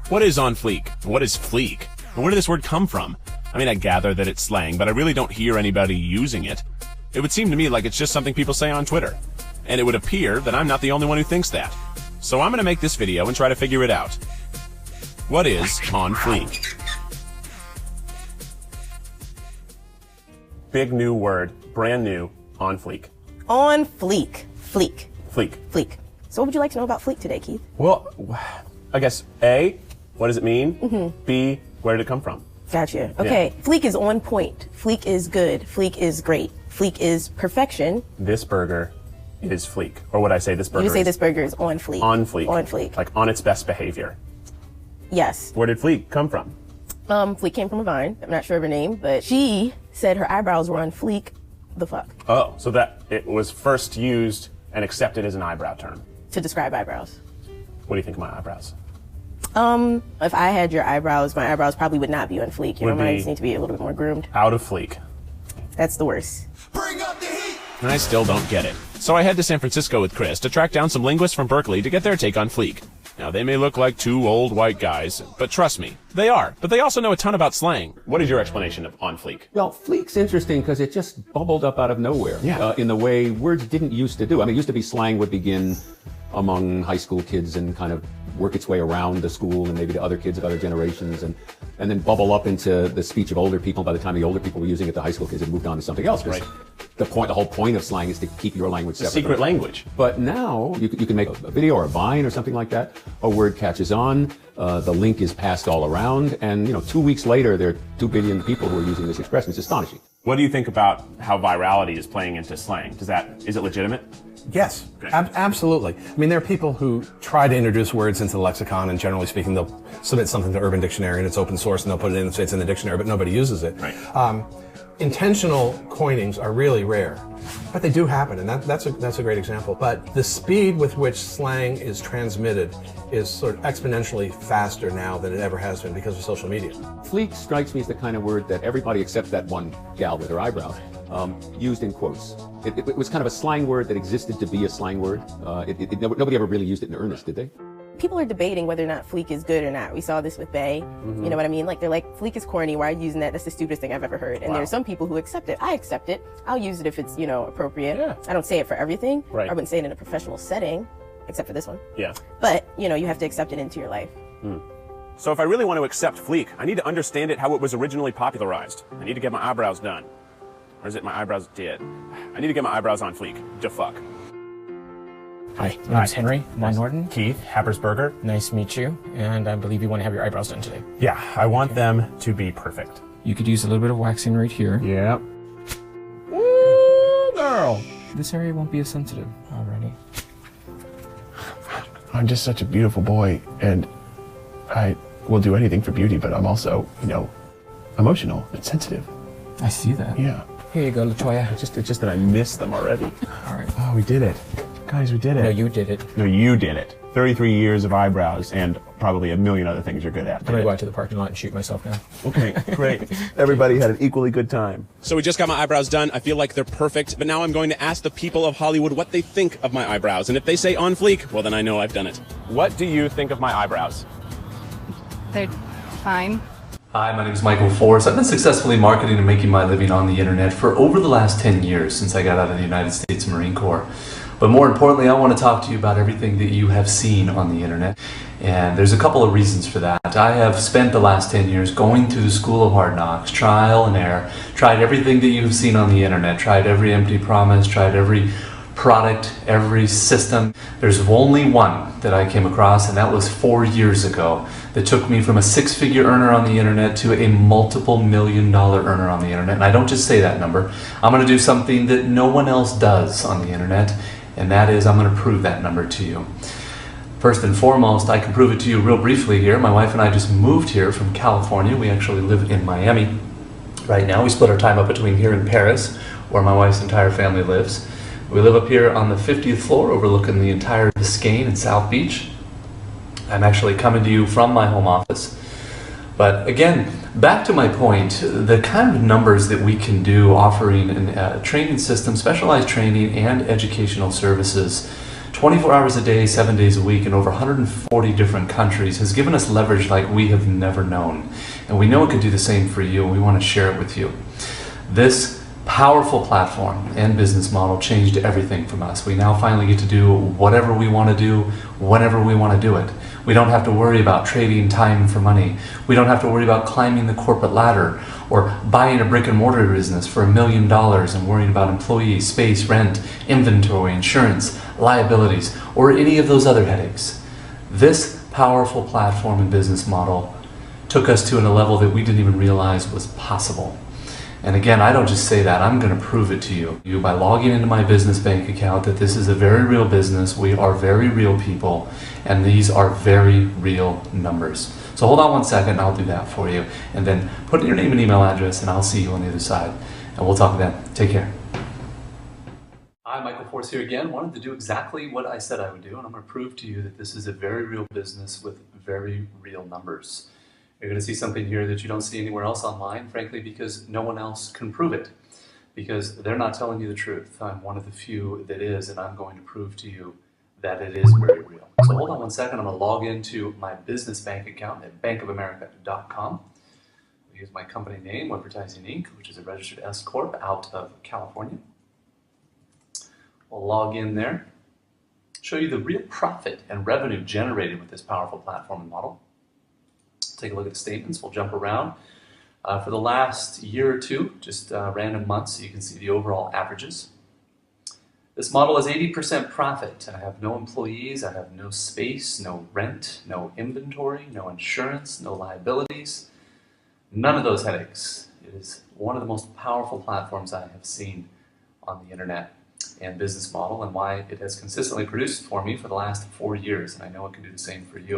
What is on fleek? What is fleek? And where did this word come from? I mean, I gather that it's slang, but I really don't hear anybody using it. It would seem to me like it's just something people say on Twitter. And it would appear that I'm not the only one who thinks that. So I'm gonna make this video and try to figure it out. What is on fleek? Big new word, brand new, on fleek. On fleek. Fleek. Fleek. Fleek. So what would you like to know about fleek today, Keith? Well, I guess A, what does it mean? B, where did it come from? Gotcha. Okay. Yeah. Fleek is on point. Fleek is good. Fleek is great. Fleek is perfection. This burger is fleek. Or would I say this burger You would say this burger is on fleek. On fleek. On fleek. Like on its best behavior. Yes. Where did fleek come from? Fleek came from a Vine. I'm not sure of her name, but she said her eyebrows were on fleek. The fuck? Oh, so that it was first used and accepted as an eyebrow term. To describe eyebrows. What do you think of my eyebrows? If I had your eyebrows, my eyebrows probably would not be on fleek. You know, mine just need to be a little bit more groomed. Out of fleek. That's the worst. Bring up the heat! And I still don't get it. So I head to San Francisco with Chris to track down some linguists from Berkeley to get their take on fleek. Now, they may look like two old white guys, but trust me, they are. But they also know a ton about slang. What is your explanation of on fleek? Well, fleek's interesting because it just bubbled up out of nowhere. Yeah. In the way words didn't used to do. I mean, it used to be slang would begin among high school kids and kind of work its way around the school and maybe to other kids of other generations and then bubble up into the speech of older people. By the time the older people were using it, the high school kids had moved on to something else. Right. The whole point of slang is to keep your language separate. Secret language. But now you can make a video or a Vine or something like that. A word catches on, the link is passed all around, and 2 weeks later there are 2 billion people who are using this expression. It's astonishing. What do you think about how virality is playing into slang? Is it legitimate? Yes, absolutely. I mean, there are people who try to introduce words into the lexicon, and generally speaking, they'll submit something to Urban Dictionary, and it's open source, and they'll put it in and say it's in the dictionary, but nobody uses it. Right. Intentional coinings are really rare, but they do happen, and that's a great example. But the speed with which slang is transmitted is sort of exponentially faster now than it ever has been because of social media. Fleek strikes me as the kind of word that everybody except that one gal with her eyebrows used in quotes. It was kind of a slang word that existed to be a slang word. Nobody ever really used it in earnest, did they? People are debating whether or not fleek is good or not. We saw this with Bay. You know what I mean? Like, they're like, fleek is corny. Why are you using that? That's the stupidest thing I've ever heard. And there's some people who accept it. I accept it. I'll use it if it's, appropriate. Yeah. I don't say it for everything. Right. I wouldn't say it in a professional setting, except for this one. Yeah. But, you have to accept it into your life. So if I really want to accept fleek, I need to understand it how it was originally popularized. I need to get my eyebrows done. Or is it my eyebrows did? I need to get my eyebrows on fleek. Da fuck. Hi, my name's Henry. I'm Norton. Keith, Happer's Burger. Nice to meet you. And I believe you want to have your eyebrows done today. Yeah, I want them to be perfect. You could use a little bit of waxing right here. Yep. Ooh, girl. This area won't be as sensitive already. I'm just such a beautiful boy, and I will do anything for beauty, but I'm also, emotional and sensitive. I see that. Yeah. Here you go, LaToya. It's just that I miss them already. All right. Oh, we did it. Guys, we did it. No, you did it. No, you did it. 33 years of eyebrows and probably a million other things you're good at. I'm going to go out to the parking lot and shoot myself now. Okay, great. Everybody had an equally good time. So we just got my eyebrows done. I feel like they're perfect, but now I'm going to ask the people of Hollywood what they think of my eyebrows. And if they say on fleek, well, then I know I've done it. What do you think of my eyebrows? They're fine. Hi, my name is Michael Forrest. I've been successfully marketing and making my living on the internet for over the last 10 years since I got out of the United States Marine Corps. But more importantly, I want to talk to you about everything that you have seen on the internet. And there's a couple of reasons for that. I have spent the last 10 years going through the school of hard knocks, trial and error, tried everything that you've seen on the internet, tried every empty promise, tried every product, every system. There's only one that I came across, and that was 4 years ago, that took me from a six-figure earner on the internet to a multiple million-dollar earner on the internet. And I don't just say that number. I'm going to do something that no one else does on the internet, and that is I'm going to prove that number to you. First and foremost, I can prove it to you real briefly here. My wife and I just moved here from California. We actually live in Miami right now. We split our time up between here and Paris, where my wife's entire family lives. We live up here on the 50th floor overlooking the entire Biscayne and South Beach. I'm actually coming to you from my home office. But again, back to my point, the kind of numbers that we can do offering a training system, specialized training and educational services 24 hours a day, 7 days a week, in over 140 different countries has given us leverage like we have never known. And we know it could do the same for you, and we want to share it with you. This powerful platform and business model changed everything from us. We now finally get to do whatever we want to do, whenever we want to do it. We don't have to worry about trading time for money. We don't have to worry about climbing the corporate ladder or buying a brick and mortar business for $1 million and worrying about employees, space, rent, inventory, insurance, liabilities, or any of those other headaches. This powerful platform and business model took us to a level that we didn't even realize was possible. And again, I don't just say that, I'm going to prove it to you by logging into my business bank account that this is a very real business, we are very real people, and these are very real numbers. So hold on one second, I'll do that for you, and then put in your name and email address, and I'll see you on the other side, and we'll talk then. Take care. Hi, Michael Force here again. Wanted to do exactly what I said I would do, and I'm going to prove to you that this is a very real business with very real numbers. You're going to see something here that you don't see anywhere else online, frankly, because no one else can prove it. Because they're not telling you the truth. I'm one of the few that is, and I'm going to prove to you that it is very real. So hold on one second. I'm going to log into my business bank account at bankofamerica.com. Use my company name, Advertising Inc., which is a registered S Corp out of California. We'll log in there. Show you the real profit and revenue generated with this powerful platform and model. Take a look at the statements. We'll jump around. For the last year or two, just random months, so you can see the overall averages. This model is 80% profit. I have no employees, I have no space, no rent, no inventory, no insurance, no liabilities. None of those headaches. It is one of the most powerful platforms I have seen on the internet and business model, and why it has consistently produced for me for the last 4 years, and I know it can do the same for you.